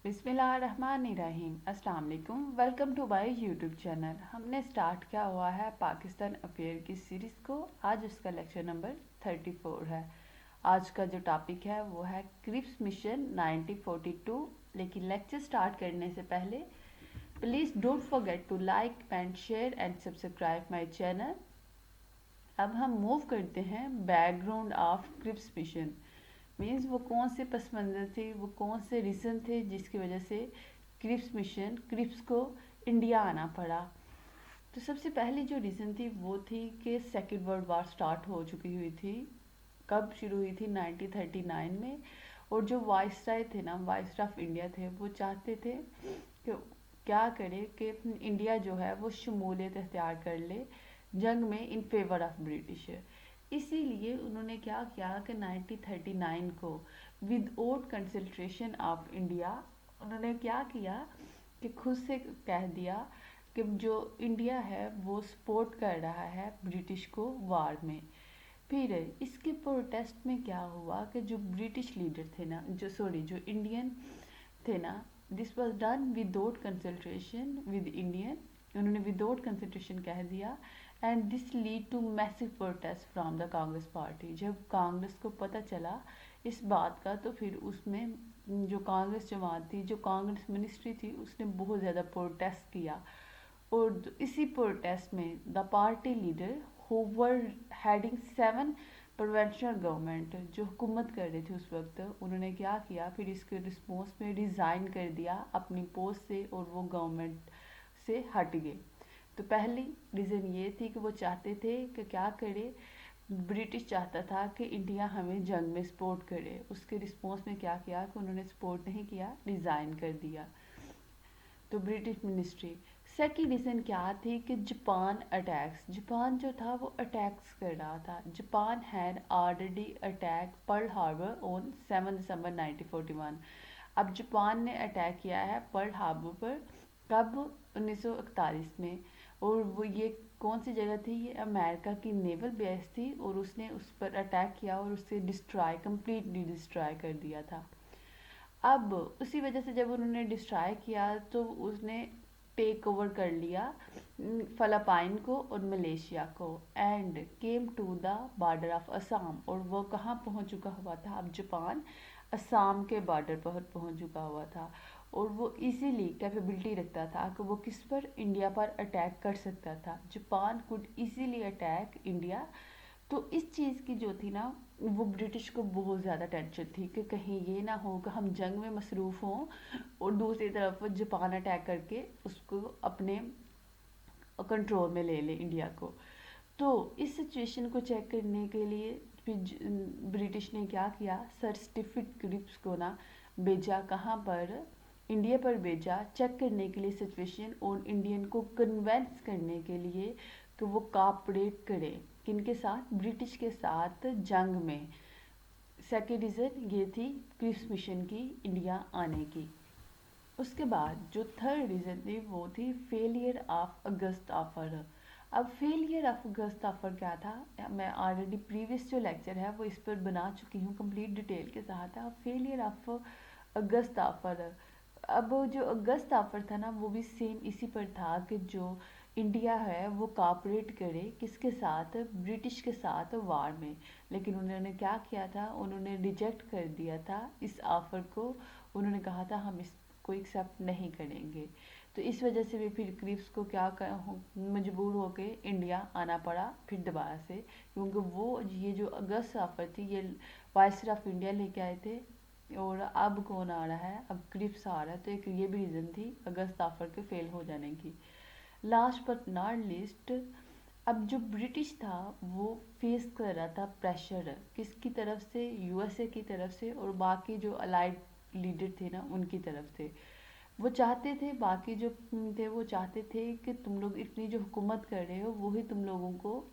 बिस्मिल्लाहिर्रहमानिर्रहीम। अस्सलाम वालेकुम। Welcome to my YouTube channel. हमने स्टार्ट किया हुआ है पाकिस्तान अफेयर की सीरीज़ को। आज उसका लेक्चर नंबर 34 है। आज का जो टॉपिक है वो है क्रिप्स मिशन 1942। लेकिन लेक्चर स्टार्ट करने से पहले please don't forget to like and share and subscribe my channel. अब हम मूव करते हैं background of Cripps mission. Means वो कौन से पस मंज़र थे, वो कौन से रीज़न थे जिसकी वजह से क्रिप्स को इंडिया आना पड़ा। तो सबसे पहली जो रीज़न थी वो थी कि सेकेंड वर्ल्ड वार स्टार्ट हो चुकी हुई थी। कब शुरू हुई थी? 1939 में। और जो वाइसराय थे ना, वाइसराय ऑफ इंडिया थे, वो चाहते थे कि क्या करे कि इंडिया जो है वो शमूलियत इख्तियार कर ले जंग में इन फेवर ऑफ ब्रिटिश। इसीलिए उन्होंने क्या किया कि 1939 को विदाउट कंसल्ट्रेशन ऑफ इंडिया उन्होंने क्या किया कि खुद से कह दिया कि जो इंडिया है वो सपोर्ट कर रहा है ब्रिटिश को वार में। फिर इसके प्रोटेस्ट में क्या हुआ कि जो ब्रिटिश लीडर थे ना, जो इंडियन थे ना, this was done without consultation with Indian. उन्होंने विदाउट कंसल्ट्रेशन कह दिया and this lead to massive protest from the Congress party. जब कांग्रेस को पता चला इस बात का तो फिर उसमें जो कांग्रेस जमात थी, जो कांग्रेस मिनिस्ट्री थी, उसने बहुत ज़्यादा प्रोटेस्ट किया। और इसी प्रोटेस्ट में the party leader who were heading 7 provincial government, जो हुकूमत कर रहे थे उस वक्त, उन्होंने क्या किया, फिर इसके रिस्पॉन्स में रिज़ाइन कर दिया अपनी पोस्ट से और वो गवर्नमेंट से हट गए। तो पहली रीज़न ये थी कि वो चाहते थे कि क्या करे, ब्रिटिश चाहता था कि इंडिया हमें जंग में सपोर्ट करे। उसके रिस्पॉन्स में क्या किया कि उन्होंने सपोर्ट नहीं किया, रिज़ाइन कर दिया तो ब्रिटिश मिनिस्ट्री। सेकेंड रीज़न क्या थी कि जापान जो था वो अटैक्स कर रहा था। Japan had already attack Pearl Harbor on 7 दिसंबर 1941। अब जापान ने अटैक किया है पर्ल हार्बर पर, कब? 1941 में। और वो ये कौन सी जगह थी? ये अमेरिका की नेवल बेस थी और उसने उस पर अटैक किया और उसे कंप्लीटली डिस्ट्रॉय कर दिया था। अब उसी वजह से जब उन्होंने डिस्ट्रॉय किया तो उसने टेक ओवर कर लिया फिलिपाइन को और मलेशिया को and came to the border of Assam. और वो कहाँ पहुँच चुका हुआ था? अब जापान असम के बॉर्डर पर पहुँच चुका हुआ था और वो इजीली कैपेबिलिटी रखता था कि वो किस पर? इंडिया पर अटैक कर सकता था। Japan could easily attack India. तो इस चीज़ की जो थी ना, वो ब्रिटिश को बहुत ज़्यादा टेंशन थी कि कहीं ये ना हो कि हम जंग में मसरूफ़ हों और दूसरी तरफ जापान अटैक करके उसको अपने कंट्रोल में ले ले इंडिया को। तो इस सिचुएशन को चेक करने के लिए फिर ब्रिटिश ने क्या किया, सर स्टीफन क्रिप्स को ना भेजा, कहाँ पर? इंडिया पर भेजा, चेक करने के लिए सिचुएशन और इंडियन को कन्वेंस करने के लिए कि वो कापरेट करे किनके साथ? ब्रिटिश के साथ जंग में। सेकेंड रीज़न ये थी क्रिप्स मिशन की इंडिया आने की। उसके बाद जो थर्ड रीज़न थी वो थी फेलियर ऑफ अगस्त ऑफर। अब फेलियर ऑफ अगस्त ऑफर क्या था? मैं ऑलरेडी प्रीवियस जो लेक्चर है वो इस पर बना चुकी हूँ कंप्लीट डिटेल के साथ। अब फेलियर ऑफ अगस्त ऑफर, अब जो अगस्त ऑफर था ना वो भी सेम इसी पर था कि जो इंडिया है वो कॉपरेट करे किसके साथ? ब्रिटिश के साथ वार में। लेकिन उन्होंने क्या किया था? उन्होंने रिजेक्ट कर दिया था इस ऑफ़र को। उन्होंने कहा था हम इसको एक्सेप्ट नहीं करेंगे। तो इस वजह से भी फिर क्रिप्स को मजबूर होके इंडिया आना पड़ा फिर दोबारा से, क्योंकि वो ये जो अगस्त ऑफर थी ये वाइसरॉय ऑफ इंडिया लेके आए थे और अब कौन आ रहा है? अब क्रिप्स आ रहा है। तो एक ये भी रीज़न थी अगस्त ऑफर के फेल हो जाने की। लास्ट बट नॉट लीस्ट, अब जो ब्रिटिश था वो फेस कर रहा था प्रेशर किसकी तरफ से? यूएसए की तरफ से और बाकी जो अलाइड लीडर थे ना उनकी तरफ से। वो चाहते थे, बाकी जो थे वो चाहते थे कि तुम लोग इतनी जो हुकूमत कर रहे हो वो ही तुम लोगों को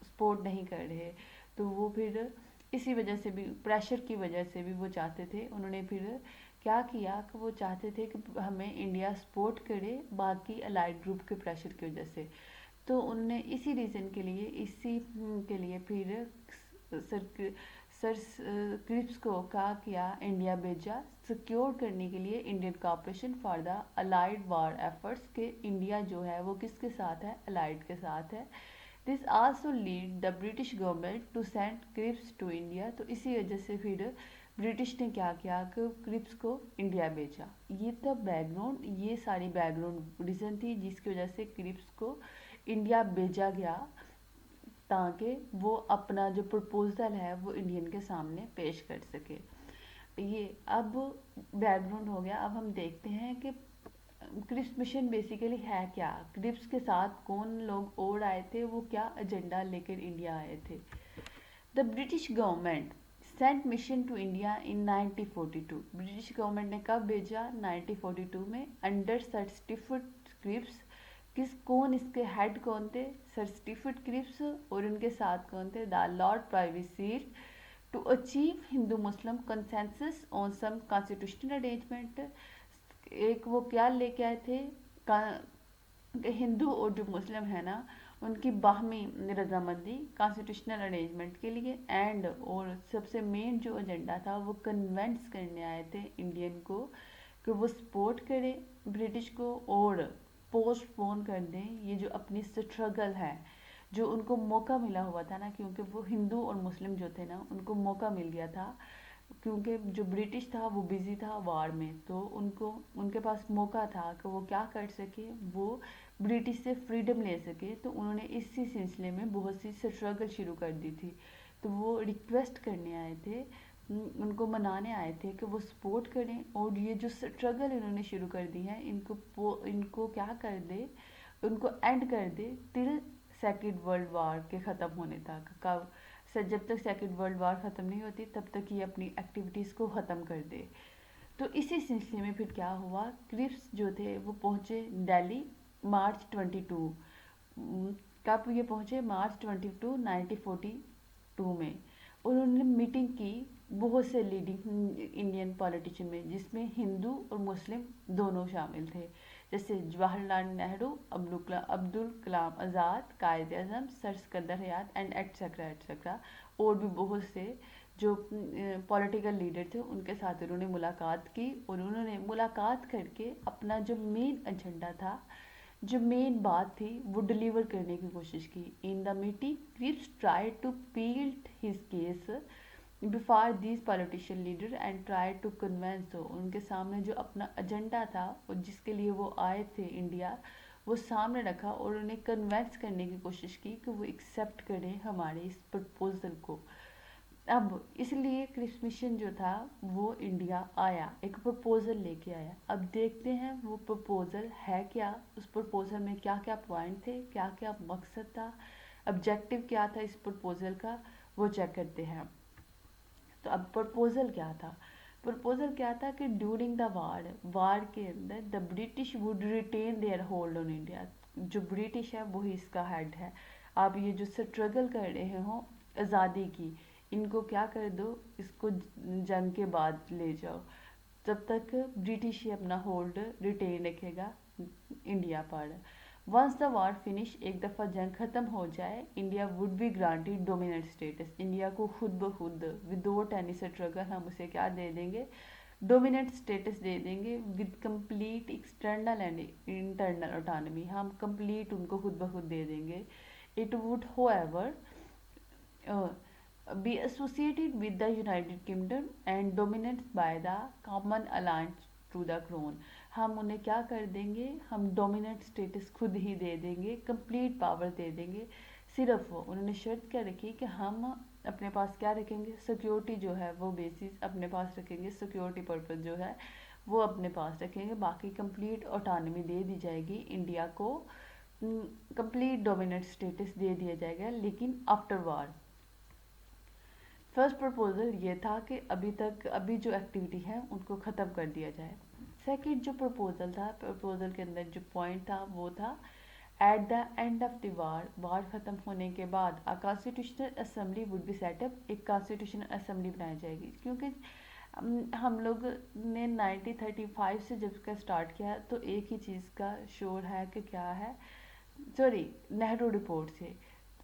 सपोर्ट नहीं कर रहे। तो वो फिर इसी वजह से भी, प्रेशर की वजह से भी वो चाहते थे। उन्होंने फिर क्या किया कि वो चाहते थे कि हमें इंडिया सपोर्ट करे बाकी अलाइड ग्रुप के प्रेशर की वजह से। तो उन्होंने इसी रीज़न के लिए, के लिए फिर सर सर क्रिप्स को क्या किया? इंडिया भेजा सिक्योर करने के लिए Indian corporation for the allied war efforts के इंडिया जो है वो किसके साथ है, अलाइड के साथ है। This also lead the British government to send Cripps to India. तो इसी वजह से फिर ब्रिटिश ने क्या किया कि क्रिप्स को इंडिया भेजा। ये था बैकग्राउंड, ये सारी बैकग्राउंड रीज़न थी जिसकी वजह से क्रिप्स को इंडिया भेजा गया, ताकि वो अपना जो प्रपोजल है वो इंडियन के सामने पेश कर सके। ये अब बैकग्राउंड हो गया। अब हम देखते हैं कि क्रिप्स मिशन बेसिकली है क्या, क्रिप्स के साथ कौन लोग और आए थे, वो क्या एजेंडा लेकर इंडिया आए थे। The British government sent mission to India in 1942। British government ने कब भेजा, 1942 में, अंडर सर स्टीफर्ड क्रिप्स। कौन इसके हेड कौन थे, सर स्टीफर्ड क्रिप्स, और उनके साथ कौन थे, the Lord Privy Seal, to achieve Hindu Muslim consensus on some constitutional arrangement. एक वो क्या लेके आए थे, हिंदू और जो मुस्लिम है ना उनकी बाहमी रजामंदी कॉन्स्टिट्यूशनल अरेंजमेंट के लिए। एंड और सबसे मेन जो एजेंडा था वो कन्वेंस करने आए थे इंडियन को कि वो सपोर्ट करें ब्रिटिश को और पोस्टपोन कर दें ये जो अपनी स्ट्रगल है, जो उनको मौका मिला हुआ था ना, क्योंकि वो हिंदू और मुस्लिम जो थे ना उनको मौका मिल गया था, क्योंकि जो ब्रिटिश था वो बिजी था वार में, तो उनको उनके पास मौका था कि वो क्या कर सके, वो ब्रिटिश से फ्रीडम ले सके। तो उन्होंने इसी सिलसिले में बहुत सी स्ट्रगल शुरू कर दी थी। तो वो रिक्वेस्ट करने आए थे, उनको मनाने आए थे कि वो सपोर्ट करें और ये जो स्ट्रगल इन्होंने शुरू कर दी है इनको क्या कर दे, उनको एंड कर दे टिल सेकेंड वर्ल्ड वार के ख़त्म होने तक। कब, जब तक सेकेंड वर्ल्ड वार ख़त्म नहीं होती तब तक ये अपनी एक्टिविटीज़ को ख़त्म कर दे। तो इसी सिलसिले में फिर क्या हुआ, क्रिप्स जो थे वो पहुँचे दिल्ली मार्च 22। कब ये पहुँचे, मार्च 22 1942 में। उन्होंने मीटिंग की बहुत से लीडिंग इंडियन पॉलिटिशियन में, जिसमें हिंदू और मुस्लिम दोनों शामिल थे, जैसे Jawaharlal Nehru, Abdul Kalam Azad, Quaid Azam, sir Sikandar Hayat and etcetera etcetera. और भी बहुत से जो पॉलिटिकल लीडर थे उनके साथ उन्होंने मुलाकात की, और उन्होंने मुलाकात करके अपना जो मेन एजेंडा था, जो मेन बात थी, वो डिलीवर करने की कोशिश की। In the meeting Cripps try to plead his case before these politician leader and try to convince. उनके सामने जो अपना एजेंडा था और जिसके लिए वो आए थे इंडिया, वो सामने रखा और उन्हें कन्वेंस करने की कोशिश की कि वो एक्सेप्ट करें हमारे इस प्रपोजल को। अब इसलिए क्रिप्स मिशन जो था वो इंडिया आया, एक प्रपोजल लेके आया। अब देखते हैं वो प्रपोजल है क्या, उस प्रपोजल में क्या क्या पॉइंट थे, क्या क्या मकसद था, ऑब्जेक्टिव क्या था इस प्रपोजल का, वो चेक करते हैं। तो अब प्रपोजल क्या था, प्रपोजल क्या था कि ड्यूरिंग द वार के अंदर the British would retain their hold on India. जो ब्रिटिश है वही इसका हेड है। आप ये जो स्ट्रगल कर रहे हो आज़ादी की, इनको क्या कर दो, इसको जंग के बाद ले जाओ, तब तक ब्रिटिश ही अपना होल्ड रिटेन रखेगा इंडिया पर। वंस द वार फिनिश, एक दफ़ा जंग ख़त्म हो जाए, India would be granted dominant status. India को खुद ब खुद विदाउट एनी स्ट्रगल हम उसे क्या दे देंगे, डोमिनेंट स्टेटस दे देंगे, with complete external and internal autonomy. हम कंप्लीट उनको खुद ब खुद दे देंगे। It would however be associated with the United Kingdom and dominated by the common alliance to the crown। हम उन्हें क्या कर देंगे, हम डोमिनेंट स्टेटस खुद ही दे देंगे, कंप्लीट पावर दे देंगे। सिर्फ वो उन्होंने शर्त क्या रखी कि हम अपने पास क्या रखेंगे, सिक्योरिटी जो है वो बेसिस अपने पास रखेंगे, सिक्योरिटी पर्पस जो है वो अपने पास रखेंगे, बाकी कंप्लीट ऑटोनॉमी दे दी जाएगी इंडिया को, कंप्लीट डोमिनेंट स्टेटस दे दिया जाएगा, लेकिन आफ्टर वार। फर्स्ट प्रपोजल ये था कि अभी जो एक्टिविटी है उनको ख़त्म कर दिया जाए। सेकंड जो प्रपोजल था, प्रपोजल के अंदर जो पॉइंट था वो था at the end of the war ख़त्म होने के बाद a constitutional assembly would be set up, एक कॉन्स्टिट्यूशनल असेंबली बनाई जाएगी। क्योंकि हम लोग ने 1935 से जब इसका स्टार्ट किया तो एक ही चीज़ का शोर है कि क्या है, सॉरी नेहरू रिपोर्ट से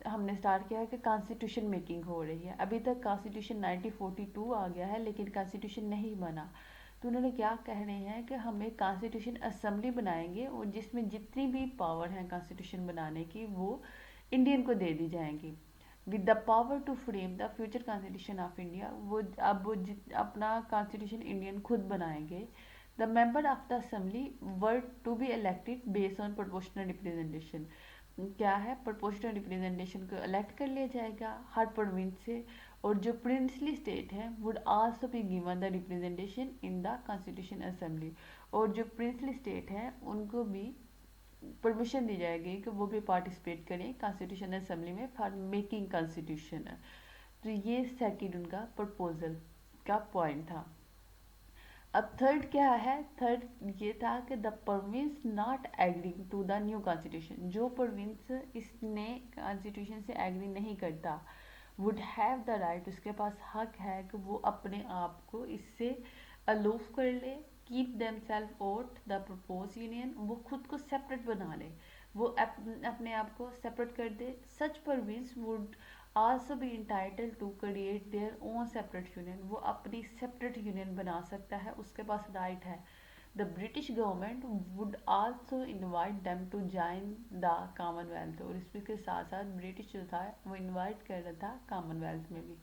हमने स्टार्ट किया है कि कॉन्स्टिट्यूशन मेकिंग हो रही है। अभी तक कॉन्स्टिट्यूशन 1942 आ गया है लेकिन कॉन्स्टिट्यूशन नहीं बना। तो उन्होंने क्या कह रहे हैं कि हम एक कॉन्स्टिट्यूशन असेंबली बनाएंगे और जिसमें जितनी भी पावर है कॉन्स्टिट्यूशन बनाने की वो इंडियन को दे दी जाएंगी, with the power to frame the future constitution of India. वो अब अपना कॉन्स्टिट्यूशन इंडियन खुद बनाएंगे। The member of the assembly were to be elected based on proportional representation. क्या है, प्रोपोर्शनल रिप्रेजेंटेशन को इलेक्ट कर लिया जाएगा हर प्रोविंस से, और जो प्रिंसली स्टेट है would also be given the representation in the constitution assembly. और जो प्रिंसली स्टेट है उनको भी परमिशन दी जाएगी कि वो भी पार्टिसिपेट करें कॉन्स्टिट्यूशन असेंबली में फॉर मेकिंग कॉन्स्टिट्यूशन। तो ये सेकंड उनका प्रपोजल का पॉइंट था। अब थर्ड क्या है, थर्ड ये था कि the province not agreeing to the new constitution, जो प्रोविंस इस नए कॉन्स्टिट्यूशन से एग्री नहीं करता वुड हैव द राइट, उसके पास हक है कि वो अपने आप को इससे अलूफ कर ले, keep them self out the propose union, वो खुद को सेपरेट बना ले, वो अपने आप को सेपरेट कर दे। Such province would also be entitled to create their own separate union, वो अपनी सेपरेट यूनियन बना सकता है, उसके पास राइट है। The British government would also invite them to join the commonwealth, और इसके साथ साथ ब्रिटिश जो था वो इनवाइट कर रहा था कॉमनवेल्थ में भी।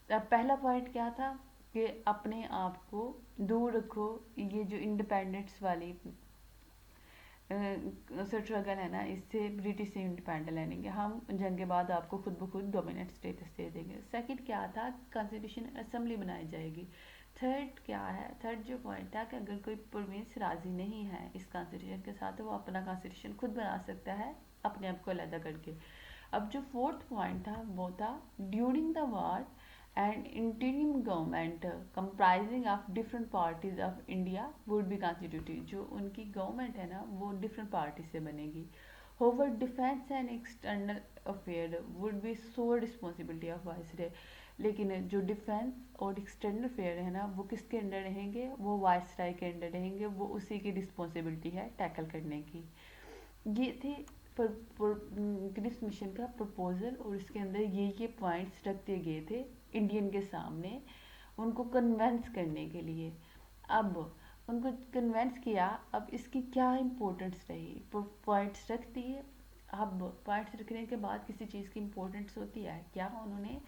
अब पहला पॉइंट क्या था कि अपने आप को दूर रखो, ये जो इंडिपेंडेंस वाली स्ट्रगल है ना, इससे ब्रिटिश से इंडिपेंडेंट लेंगे हम, जंग के बाद आपको खुद ब खुद डोमिनेट स्टेटस दे देंगे। सेकंड क्या था, कॉन्स्टिट्यूशन असेंबली बनाई जाएगी। थर्ड क्या है, थर्ड जो पॉइंट था कि अगर कोई प्रोविंस राजी नहीं है इस कॉन्स्टिट्यूशन के साथ तो वो अपना कॉन्स्टिट्यूशन खुद बना सकता है अपने आप को अलग करके। अब जो फोर्थ पॉइंट था वो था during the war and interim government comprising of different parties of India would be constituted, जो उनकी गवर्नमेंट है ना वो डिफरेंट पार्टी से बनेगी। However defence and external affair would be so responsibility of viceroy, लेकिन जो डिफेंस और एक्सटर्नल अफेयर है ना वो किसके अंडर रहेंगे, वो वाइसराय के अंडर रहेंगे, वो उसी की रिस्पॉन्सिबिलिटी है टैकल करने की। ये थे ग्रिप्स मिशन का प्रपोजल, और इसके अंदर ये पॉइंट्स रख दिए गए थे इंडियन के सामने उनको कन्वेंस करने के लिए। अब उनको कन्वेंस किया, अब इसकी क्या इम्पोर्टेंस रही, पॉइंट्स रख दिए। अब पॉइंट्स रखने के बाद किसी चीज़ की इम्पोर्टेंस होती है, क्या उन्होंने,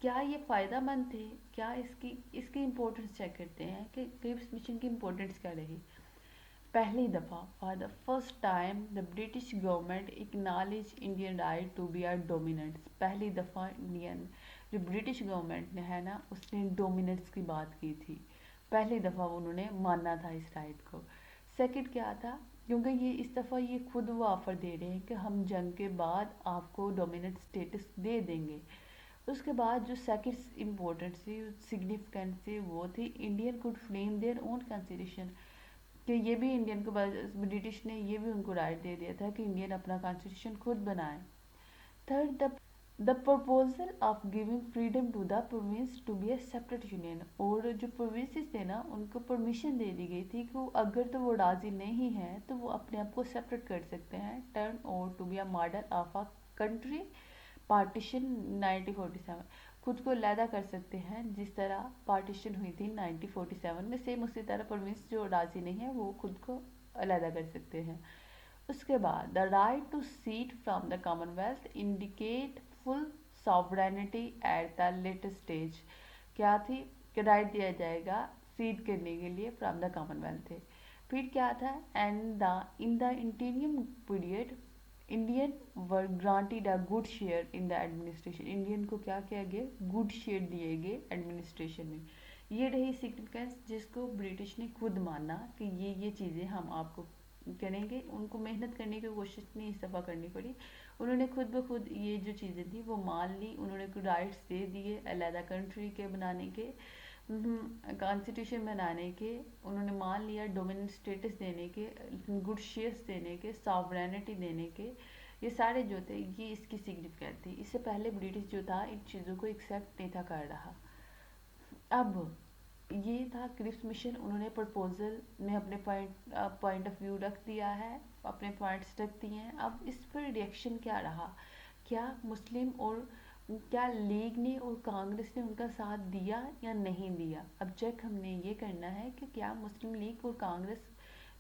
क्या ये फ़ायदेमंद थे, क्या इसकी इसकी इम्पोर्टेंस चेक करते हैं कि ग्रिप्स मिशन की इम्पोर्टेंस क्या रही। पहली दफ़ा for the first time the British government acknowledge Indian right to be our dominants, पहली दफ़ा इंडियन जो ब्रिटिश गवर्नमेंट ने है ना उसने डोमिनेंट्स की बात की थी, पहली दफ़ा उन्होंने माना था इस राइट को। सेकंड क्या था, क्योंकि ये इस दफ़ा ये खुद वो ऑफ़र दे रहे हैं कि हम जंग के बाद आपको डोमिनेंट स्टेटस दे देंगे। उसके बाद जो सेकंड इम्पोर्टेंट थी सिग्निफिकेंट थी वो थी Indian could frame their own constitution, कि ये भी इंडियन को ब्रिटिश ने ये भी उनको राइट दे दिया था कि इंडियन अपना कॉन्स्टिट्यूशन खुद बनाए। Third the proposal of giving freedom to the province to be a separate union, और जो प्रोविंसेस थे ना उनको परमिशन दे दी गई थी कि अगर तो वो राजी नहीं है तो वो अपने आप को सेपरेट कर सकते हैं, turn over to be a model of a country partition 1947, खुद को अलहदा कर सकते हैं जिस तरह पार्टीशन हुई थी 1947 में, सेम उसी तरह प्रोविंस जो राजी नहीं है वो खुद को अलहदा कर सकते हैं। उसके बाद the right to seat from the Commonwealth indicate full sovereignty at the latest stage, क्या थी कि राइट दिया जाएगा सीट करने के लिए फ्रॉम द कॉमनवेल्थ थे। फिर क्या था, and the in the इंटीरियम period Indian were granted a good share in the administration, Indian को क्या किया गया, गुड शेयर दिए गए एडमिनिस्ट्रेशन में। ये रही सिग्निफिकेंस जिसको ब्रिटिश ने खुद माना कि ये चीज़ें हम आपको करेंगे, उनको मेहनत करने की कोशिश नहीं इस दफ़ा करनी पड़ी, उन्होंने खुद ब खुद ये जो चीज़ें थी वो मान ली, उन्होंने राइट्स दे दिए अलहदा कंट्री के बनाने के, कॉन्स्टिट्यूशन बनाने के, उन्होंने मान लिया डोमिनेंट स्टेटस देने के, गुड शेयर्स देने के, सॉवरेनिटी देने के, ये सारे जो थे ये इसकी सिग्निफिकेंट थी। इससे पहले ब्रिटिश जो था इन चीज़ों को एक्सेप्ट नहीं था कर रहा। अब ये था क्रिप्स मिशन, उन्होंने प्रपोजल में अपने पॉइंट ऑफ व्यू रख दिया है, अपने पॉइंट्स रख दिए हैं। अब इस पर रिएक्शन क्या रहा, क्या मुस्लिम और क्या लीग ने और कांग्रेस ने उनका साथ दिया या नहीं दिया? अब चेक हमने ये करना है कि क्या मुस्लिम लीग और कांग्रेस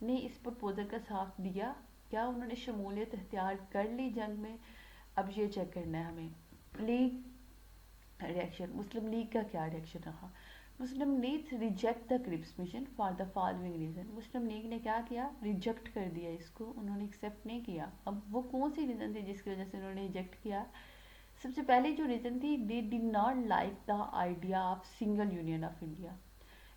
ने इस प्रपोजल का साथ दिया, क्या उन्होंने शमूलियत इख्तियार कर ली जंग में। अब ये चेक करना है हमें। लीग रिएक्शन, मुस्लिम लीग का क्या रिएक्शन रहा? Muslim League reject the Cripps mission for the following reason. Muslim League ने क्या किया? रिजेक्ट कर दिया इसको, उन्होंने एक्सेप्ट नहीं किया। अब वो कौन सी रीज़न थी जिसकी वजह से उन्होंने रिजेक्ट किया? सबसे पहले जो रीज़न थी, they did not like the idea of single union of India.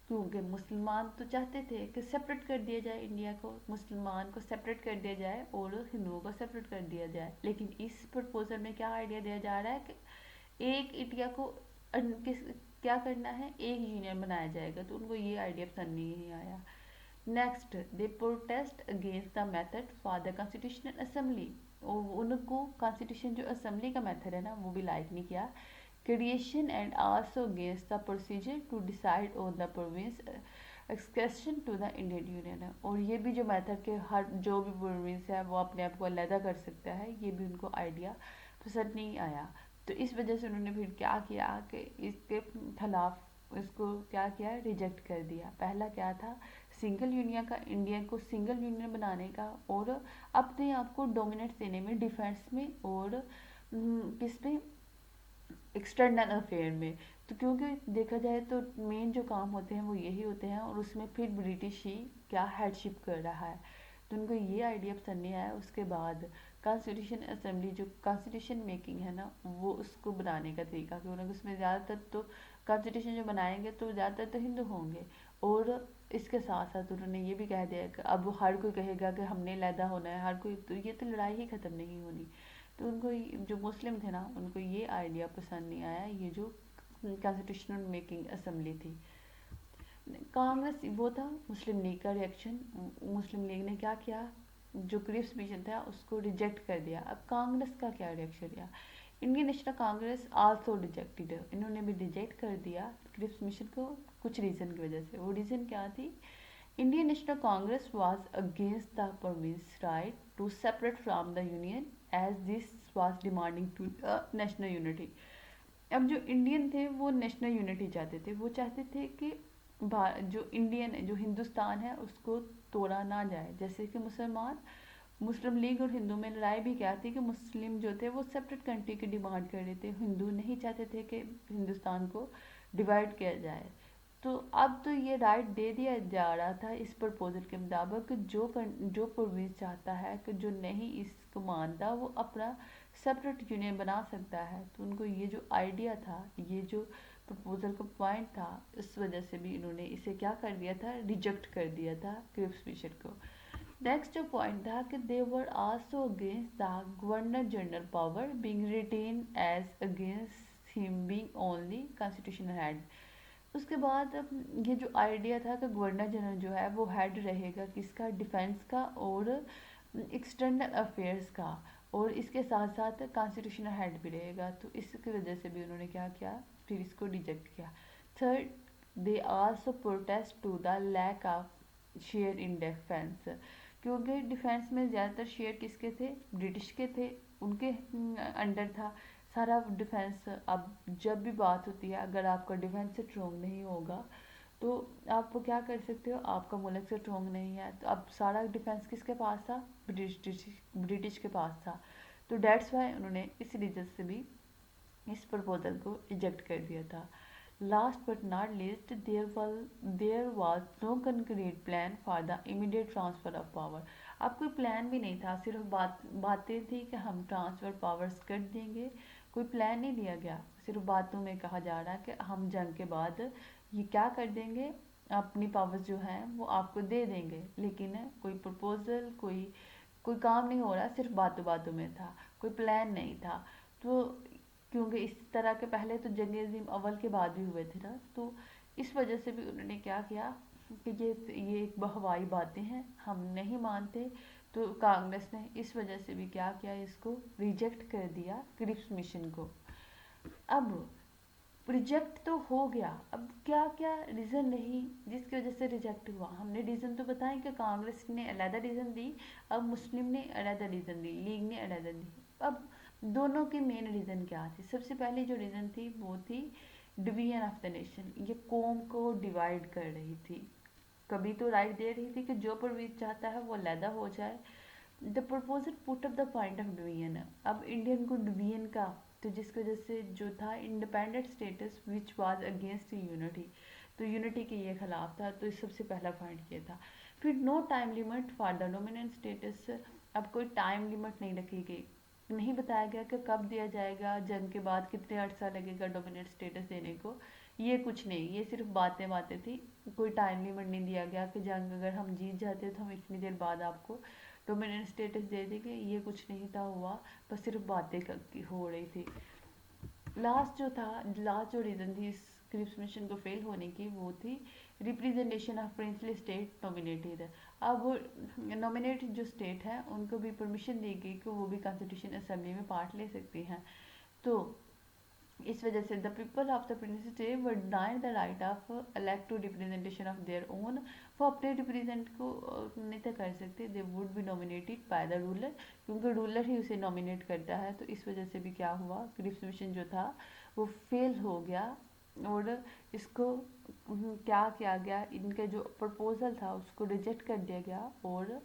क्योंकि मुसलमान तो चाहते थे कि सेपरेट कर दिया जाए इंडिया को, मुसलमान को सेपरेट कर दिया जाए और हिंदुओं को सेपरेट कर दिया जाए। लेकिन इस प्रपोजल में क्या आइडिया दिया जा रहा है कि एक इंडिया को क्या करना है, एक यूनियन बनाया जाएगा। तो उनको ये आइडिया पसंद नहीं आया। Next, they protest against the method for the constitutional assembly. और उनको कॉन्स्टिट्यूशन जो असेंबली का मेथड है ना, वो भी लाइक नहीं किया। Creation and also against the procedure to decide on the province accession to the Indian union है। और ये भी जो मेथड के हर जो भी प्रोविंस है वो अपने आप को अलहदा कर सकता है, ये भी उनको आइडिया पसंद नहीं आया। तो इस वजह से उन्होंने फिर क्या किया कि इसके खिलाफ इसको क्या किया, रिजेक्ट कर दिया। पहला क्या था, सिंगल यूनियन का, इंडिया को सिंगल यूनियन बनाने का और अपने आप को डोमिनेट देने में डिफेंस में और किस में, एक्सटर्नल अफेयर में। तो क्योंकि देखा जाए तो मेन जो काम होते हैं वो यही होते हैं और उसमें फिर ब्रिटिश ही क्या हेडशिप कर रहा है। तो उनको ये आइडिया पसंद नहीं आया। उसके बाद कॉन्स्टिट्यूशन असेंबली जो कॉन्स्टिट्यूशन मेकिंग है ना, वो उसको बनाने का तरीका, क्योंकि उसमें ज़्यादातर तो कॉन्स्टिट्यूशन जो बनाएंगे तो ज़्यादातर तो हिंदू होंगे। और इसके साथ साथ उन्होंने ये भी कह दिया कि अब हर कोई कहेगा कि हमने लैदा होना है, हर कोई, तो ये तो लड़ाई ही ख़त्म नहीं होनी। तो उनको जो मुस्लिम थे ना, उनको ये आइडिया पसंद नहीं आया, ये जो कॉन्स्टिट्यूशनल मेकिंग असेंबली थी। कांग्रेस, वो था मुस्लिम लीग का रिएक्शन। मुस्लिम लीग ने क्या किया, जो क्रिप्स मिशन था उसको रिजेक्ट कर दिया। अब कांग्रेस का क्या रिएक्शन रहा? Indian national Congress also rejected, इन्होंने भी रिजेक्ट कर दिया क्रिप्स मिशन को कुछ रीज़न की वजह से। वो रीज़न क्या थी? Indian National Congress was against the province's right to separate from the union as this was demanding to the national unity. अब जो इंडियन थे वो नेशनल यूनिटी चाहते थे, वो चाहते थे कि जो इंडियन है, जो हिंदुस्तान है, उसको तोड़ा ना जाए। जैसे कि मुसलमान, मुस्लिम लीग और हिंदू में लड़ाई भी क्या थी कि मुस्लिम जो थे वो सेपरेट कंट्री की डिमांड कर रहे थे, हिंदू नहीं चाहते थे कि हिंदुस्तान को डिवाइड किया जाए। तो अब तो ये राइट दे दिया जा रहा था इस प्रपोजल के मुताबिक, जो प्रोविंस चाहता है कि जो नहीं इसको मानता वो अपना सेपरेट यूनियन बना सकता है। तो उनको ये जो आइडिया था, ये जो प्रपोजल का पॉइंट था, इस वजह से भी इन्होंने इसे क्या कर दिया था, रिजेक्ट कर दिया था क्रिप्स मिशन को। नेक्स्ट जो पॉइंट था कि they were also against the governor general power being retain as against him being only constitutional head. उसके बाद ये जो आइडिया था कि गवर्नर जनरल जो है वो हेड रहेगा किसका, डिफेंस का और एक्सटर्नल अफेयर्स का, और इसके साथ साथ कॉन्स्टिट्यूशनल हेड भी रहेगा। तो इसकी वजह से भी उन्होंने क्या किया, फिर इसको रिजेक्ट किया। Third, they also protest to the lack of share in defence, क्योंकि डिफेंस में ज़्यादातर शेयर किसके थे, ब्रिटिश के थे, उनके अंडर था सारा डिफेंस। अब जब भी बात होती है, अगर आपका डिफेंस स्ट्रॉन्ग नहीं होगा तो आप क्या कर सकते हो, आपका मुल्क स्ट्रॉन्ग नहीं है, तो अब सारा डिफेंस किसके पास था, ब्रिटिश के पास था। तो डेट्स वाई उन्होंने इस रीजन से भी इस प्रपोजल को रिजेक्ट कर दिया था। Last but not least, there was no concrete plan for the immediate transfer of power. अब कोई प्लान भी नहीं था, सिर्फ बातें थी कि हम ट्रांसफ़र पावर्स कर देंगे, कोई प्लान नहीं दिया गया। सिर्फ बातों में कहा जा रहा है कि हम जंग के बाद ये क्या कर देंगे, अपनी पावर्स जो हैं वो आपको दे देंगे, लेकिन कोई प्रपोजल, कोई काम नहीं हो रहा, सिर्फ बातों बातों में था, कोई प्लान नहीं था। तो क्योंकि इस तरह के पहले तो जंग अज़ीम अव्वल के बाद भी हुए थे ना, तो इस वजह से भी उन्होंने क्या किया कि ये एक बहवाई बातें हैं, हम नहीं मानते। तो कांग्रेस ने इस वजह से भी क्या किया, इसको रिजेक्ट कर दिया क्रिप्स मिशन को। अब रिजेक्ट तो हो गया, अब क्या क्या रीज़न रही जिसकी वजह से रिजेक्ट हुआ। हमने रीज़न तो बताएं कि कांग्रेस ने अलहदा रीज़न दी, अब मुस्लिम ने अलहदा रीज़न दी, लीग ने अलहदा दी। अब दोनों की मेन रीज़न क्या थी? सबसे पहले जो रीज़न थी वो थी डिवीजन ऑफ द नेशन, ये कौम को डिवाइड कर रही थी। कभी तो राइट दे रही थी कि जो प्रोविंस चाहता है वो अलहदा हो जाए। The proposal put up the point of division. अब इंडियन को डिवीजन का, तो जिसकी वजह से जो था independent status which was against unity, तो यूनिटी के ये खिलाफ था, तो इस सबसे पहला पॉइंट ये था। फिर no time limit for the dominant status, अब कोई टाइम लिमिट नहीं रखी गई, नहीं बताया गया कि कब दिया जाएगा, जंग के बाद कितने अर्सा लगेगा डोमिनेंट स्टेटस देने को, ये कुछ नहीं, ये सिर्फ बातें बातें थी। कोई टाइम लिमिट नहीं दिया गया कि जंग अगर हम जीत जाते तो हम इतनी देर बाद आपको डोमिनेंट स्टेटस दे देंगे, ये कुछ नहीं था हुआ, बस सिर्फ बातें हो रही थी। लास्ट जो रीज़न थी इस क्रिप्स मिशन को फेल होने की, वो थी representation of princely state nominated. अब वो नॉमिनेटेड जो स्टेट है उनको भी परमिशन दी गई कि वो भी कॉन्स्टिट्यूशन असेंबली में पार्ट ले सकती हैं। तो इस वजह से the people of the principal were denied the right of elect to representation of their own. वो अपने रिप्रेजेंट को नहीं तो कर सकते, they would be nominated by the ruler, क्योंकि रूलर ही उसे नॉमिनेट करता है। तो इस वजह से भी क्या हुआ, क्रिप्स मिशन जो था वो फेल हो गया। और इसको क्या किया गया, इनका जो प्रपोजल था उसको रिजेक्ट कर दिया गया। और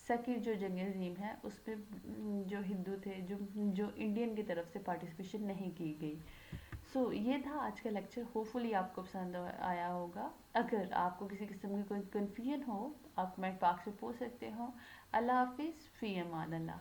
सेकंड जो जंग अजीम है उसमें जो हिंदू थे, जो इंडियन की तरफ से पार्टिसिपेशन नहीं की गई। ये था आज का लेक्चर, होपफुली आपको पसंद आया होगा। अगर आपको किसी किस्म की कोई कन्फ्यूजन हो आप कमेंट बॉक्स में पूछ सकते हो। अल्लाह हाफिज़, फ़ी अमान अल्लाह।